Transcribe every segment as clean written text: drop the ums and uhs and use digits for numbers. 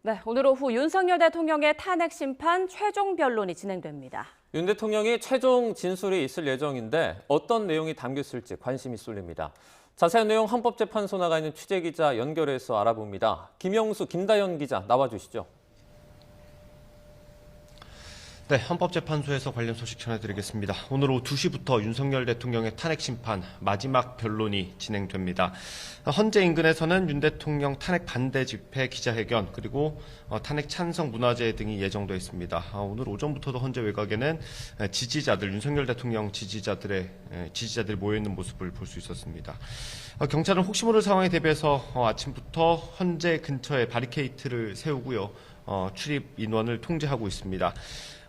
네, 오늘 오후 윤석열 대통령의 탄핵 심판 최종 변론이 진행됩니다. 윤 대통령이 최종 진술이 있을 예정인데 어떤 내용이 담겼을지 관심이 쏠립니다. 자세한 내용 헌법재판소 나가 있는 취재기자 연결해서 알아봅니다. 김영수, 김다연 기자 나와주시죠. 네, 헌법재판소에서 관련 소식 전해드리겠습니다. 오늘 오후 2시부터 윤석열 대통령의 탄핵 심판 마지막 변론이 진행됩니다. 헌재 인근에서는 윤 대통령 탄핵 반대 집회, 기자회견, 그리고 탄핵 찬성 문화제 등이 예정돼 있습니다. 오늘 오전부터도 헌재 외곽에는 지지자들, 윤석열 대통령 지지자들이 모여있는 모습을 볼 수 있었습니다. 경찰은 혹시 모를 상황에 대비해서 아침부터 헌재 근처에 바리케이트를 세우고요. 출입 인원을 통제하고 있습니다.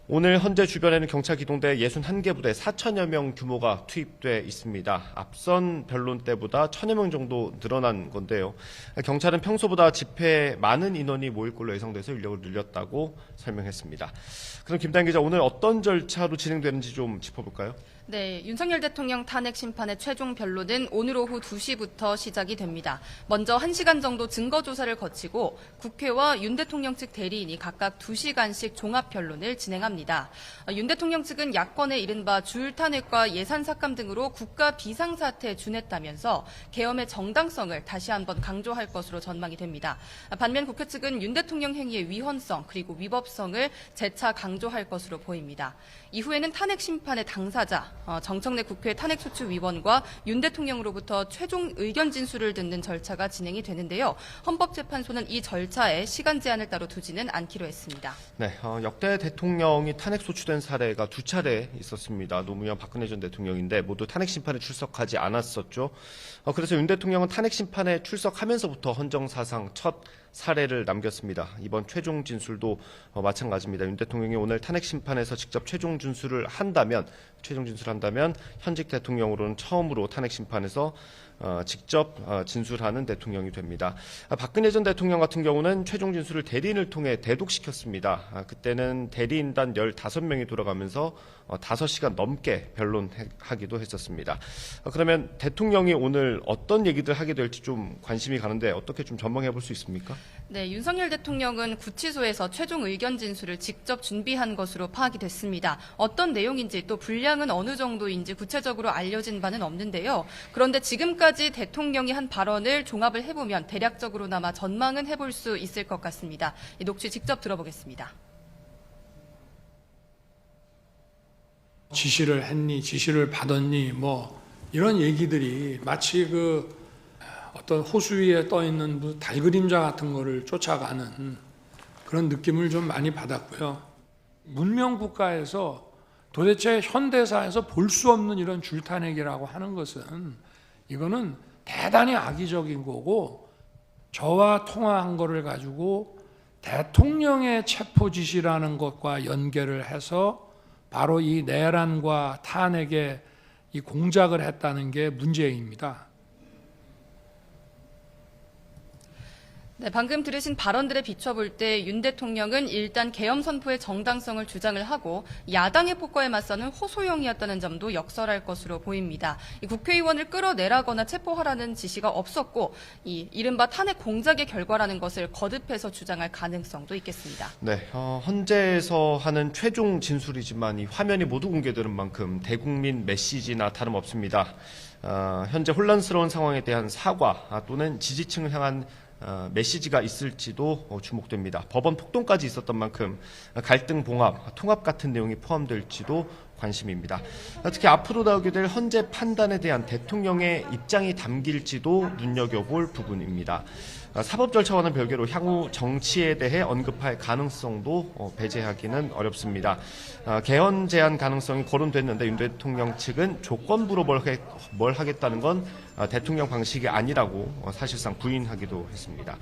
오늘 헌재 주변에는 경찰 기동대 61개 부대 4천여 명 규모가 투입돼 있습니다. 앞선 변론 때보다 1,000여 명 정도 늘어난 건데요. 경찰은 평소보다 집회에 많은 인원이 모일 걸로 예상돼서 인력을 늘렸다고 설명했습니다. 그럼 김다연 기자, 오늘 어떤 절차로 진행되는지 좀 짚어볼까요? 네, 윤석열 대통령 탄핵 심판의 최종 변론은 오늘 오후 2시부터 시작이 됩니다. 먼저 1시간 정도 증거 조사를 거치고 국회와 윤 대통령 측 대리인이 각각 2시간씩 종합 변론을 진행합니다. 윤 대통령 측은 야권의 이른바 줄 탄핵과 예산 삭감 등으로 국가 비상사태에 준했다면서 계엄의 정당성을 다시 한번 강조할 것으로 전망이 됩니다. 반면 국회 측은 윤 대통령 행위의 위헌성 그리고 위법성을 재차 강조할 것으로 보입니다. 이후에는 탄핵 심판의 당사자 정청래 국회 탄핵소추위원과 윤 대통령으로부터 최종 의견 진술을 듣는 절차가 진행이 되는데요. 헌법재판소는 이 절차에 시간 제한을 따로 두지는 않기로 했습니다. 네, 역대 대통령이 탄핵 소추된 사례가 2차례 있었습니다. 노무현, 박근혜 전 대통령인데 모두 탄핵 심판에 출석하지 않았었죠. 그래서 윤 대통령은 탄핵 심판에 출석하면서부터 헌정사상 첫 사례를 남겼습니다. 이번 최종 진술도 마찬가지입니다. 윤 대통령이 오늘 탄핵 심판에서 직접 최종 진술을 한다면 현직 대통령으로는 처음으로 탄핵 심판에서 직접 진술하는 대통령이 됩니다. 박근혜 전 대통령 같은 경우는 최종 진술을 대리인을 통해 대독시켰습니다. 그때는 대리인단 15명이 돌아가면서 5시간 넘게 변론하기도 했었습니다. 그러면 대통령이 오늘 어떤 얘기들 하게 될지 좀 관심이 가는데 어떻게 좀 전망해 볼 수 있습니까? 네, 윤석열 대통령은 구치소에서 최종 의견 진술을 직접 준비한 것으로 파악이 됐습니다. 어떤 내용인지 또 분량은 어느 정도인지 구체적으로 알려진 바는 없는데요. 그런데 지금까지 대통령이 한 발언을 종합을 해보면 대략적으로나마 전망은 해볼 수 있을 것 같습니다. 이 녹취 직접 들어보겠습니다. 지시를 했니, 지시를 받았니, 뭐 이런 얘기들이 마치 어떤 호수 위에 떠 있는 달 그림자 같은 거를 쫓아가는 그런 느낌을 좀 많이 받았고요. 문명 국가에서 도대체 현대사에서 볼 수 없는 이런 줄탄핵이라고 하는 것은 이거는 대단히 악의적인 거고, 저와 통화한 거를 가지고 대통령의 체포 지시라는 것과 연결을 해서 바로 이 내란과 탄핵에 이 공작을 했다는 게 문제입니다. 네, 방금 들으신 발언들에 비춰볼 때 윤 대통령은 일단 계엄 선포의 정당성을 주장을 하고 야당의 폭거에 맞서는 호소형이었다는 점도 역설할 것으로 보입니다. 이 국회의원을 끌어내라거나 체포하라는 지시가 없었고 이 이른바 탄핵 공작의 결과라는 것을 거듭해서 주장할 가능성도 있겠습니다. 네, 헌재에서 하는 최종 진술이지만 이 화면이 모두 공개되는 만큼 대국민 메시지나 다름없습니다. 현재 혼란스러운 상황에 대한 사과 또는 지지층을 향한 메시지가 있을지도 주목됩니다. 법원 폭동까지 있었던 만큼 갈등 봉합, 통합 같은 내용이 포함될지도 관심입니다. 특히 앞으로 나오게 될 헌재 판단에 대한 대통령의 입장이 담길지도 눈여겨볼 부분입니다. 사법 절차와는 별개로 향후 정치에 대해 언급할 가능성도 배제하기는 어렵습니다. 개헌 제한 가능성이 거론됐는데 윤 대통령 측은 조건부로 뭘 하겠다는 건 대통령 방식이 아니라고 사실상 부인하기도 했습니다.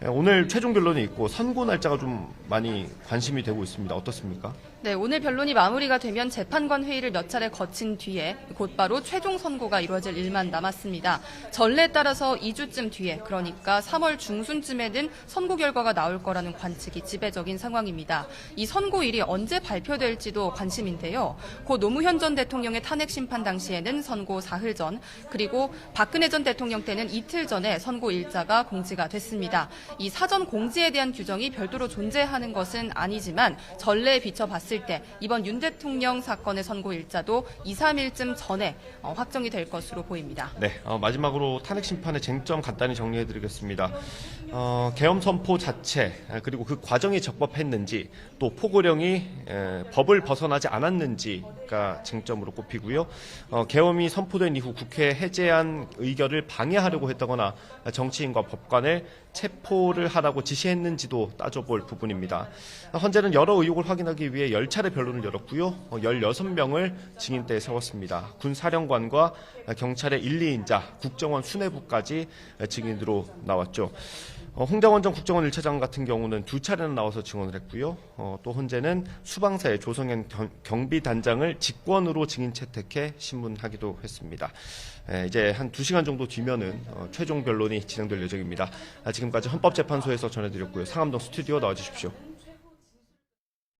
오늘 최종 변론이 있고 선고 날짜가 좀 많이 관심이 되고 있습니다. 어떻습니까? 네, 오늘 변론이 마무리가 되면 재판관 회의를 몇 차례 거친 뒤에 곧바로 최종 선고가 이루어질 일만 남았습니다. 전례에 따라서 2주쯤 뒤에, 그러니까 3월 중순쯤에는 선고 결과가 나올 거라는 관측이 지배적인 상황입니다. 이 선고일이 언제 발표될지도 관심인데요. 고 노무현 전 대통령의 탄핵 심판 당시에는 선고 사흘 전, 그리고 박근혜 전 대통령 때는 이틀 전에 선고일자가 공지가 됐습니다. 이 사전 공지에 대한 규정이 별도로 존재하는 것은 아니지만 전례에 비춰봤을 때 이번 윤 대통령 사건의 선고일자도 2, 3일쯤 전에 확정이 될 것으로 보입니다. 네, 마지막으로 탄핵 심판의 쟁점 간단히 정리해드리겠습니다. 계엄 선포 자체 그리고 그 과정이 적법했는지 또 포고령이 법을 벗어나지 않았는지가 쟁점으로 꼽히고요. 계엄이 선포된 이후 국회 해제안 의결을 방해하려고 했다거나 정치인과 법관을 체포를 하라고 지시했는지도 따져볼 부분입니다. 헌재는 여러 의혹을 확인하기 위해 10차례 변론을 열었고요. 16명을 증인대에 세웠습니다. 군사령관과 경찰의 1, 2인자, 국정원 수뇌부까지 증인으로 나왔죠. 홍장원 전 국정원 1차장 같은 경우는 2차례나 나와서 증언을 했고요. 또 헌재는 수방사의 조성현 경비단장을 직권으로 증인 채택해 신문하기도 했습니다. 이제 한 2시간 정도 뒤면은 최종 변론이 진행될 예정입니다. 지금까지 헌법재판소에서 전해드렸고요. 상암동 스튜디오 나와주십시오.